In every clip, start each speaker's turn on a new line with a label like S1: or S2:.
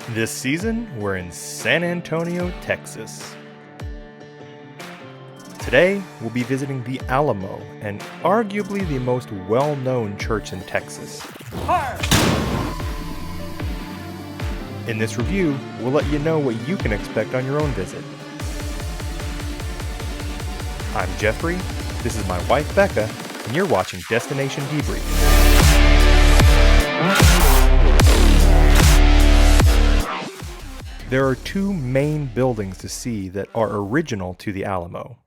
S1: This season, we're in San Antonio, Texas. Today, we'll be visiting the Alamo, and arguably the most well-known church in Texas. In this review, we'll let you know what you can expect on your own visit. I'm Jeffrey, this is my wife Becca, and you're watching Destination Debrief. There are two main buildings to see that are original to the Alamo.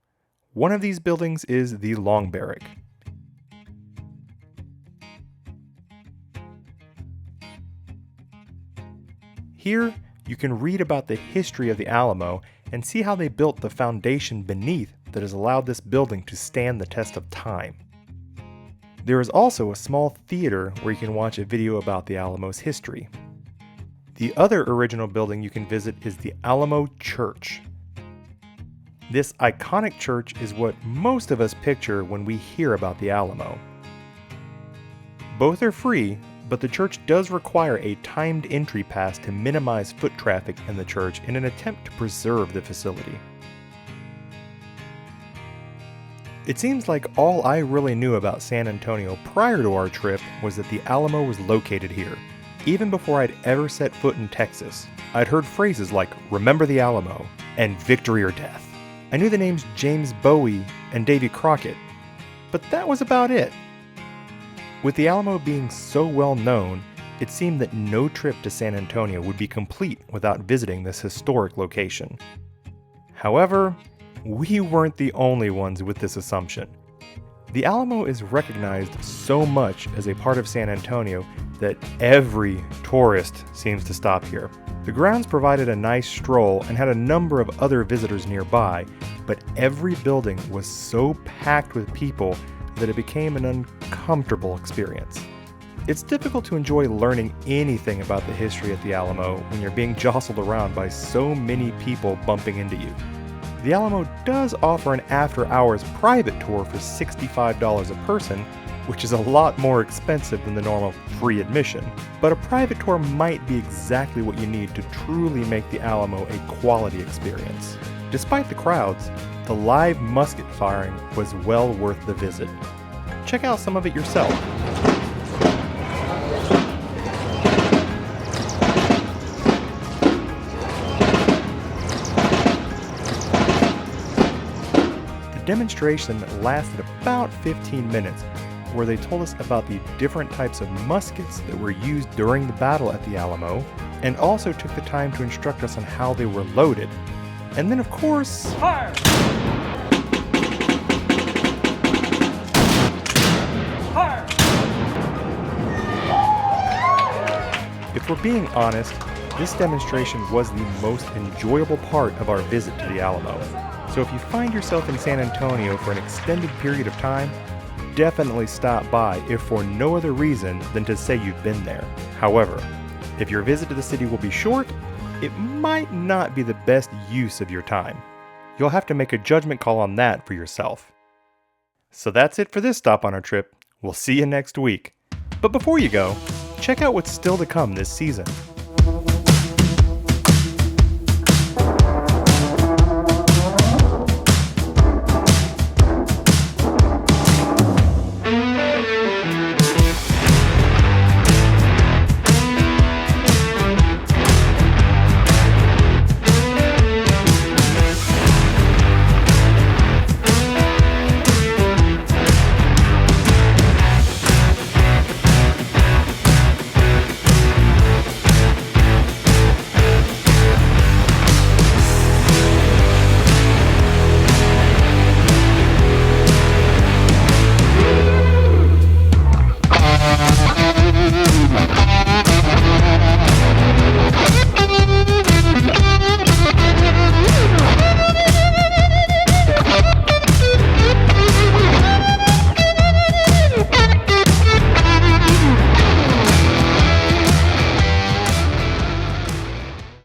S1: One of these buildings is the Long Barrack. Here, you can read about the history of the Alamo and see how they built the foundation beneath that has allowed this building to stand the test of time. There is also a small theater where you can watch a video about the Alamo's history. The other original building you can visit is the Alamo Church. This iconic church is what most of us picture when we hear about the Alamo. Both are free, but the church does require a timed entry pass to minimize foot traffic in the church in an attempt to preserve the facility. It seems like all I really knew about San Antonio prior to our trip was that the Alamo was located here. Even before I'd ever set foot in Texas, I'd heard phrases like "Remember the Alamo" and "Victory or Death." I knew the names James Bowie and David Crockett, but that was about it. With the Alamo being so well known, it seemed that no trip to San Antonio would be complete without visiting this historic location. However, we weren't the only ones with this assumption. The Alamo is recognized so much as a part of San Antonio that every tourist seems to stop here. The grounds provided a nice stroll and had a number of other visitors nearby, but every building was so packed with people that it became an uncomfortable experience. It's difficult to enjoy learning anything about the history at the Alamo when you're being jostled around by so many people bumping into you. The Alamo does offer an after-hours private tour for $65 a person, which is a lot more expensive than the normal free admission, but a private tour might be exactly what you need to truly make the Alamo a quality experience. Despite the crowds, the live musket firing was well worth the visit. Check out some of it yourself. The demonstration lasted about 15 minutes, where they told us about the different types of muskets that were used during the battle at the Alamo, and also took the time to instruct us on how they were loaded. And then, of course, fire! Fire! If we're being honest, this demonstration was the most enjoyable part of our visit to the Alamo. So if you find yourself in San Antonio for an extended period of time, definitely stop by if for no other reason than to say you've been there. However, if your visit to the city will be short, it might not be the best use of your time. You'll have to make a judgment call on that for yourself. So that's it for this stop on our trip. We'll see you next week. But before you go, check out what's still to come this season.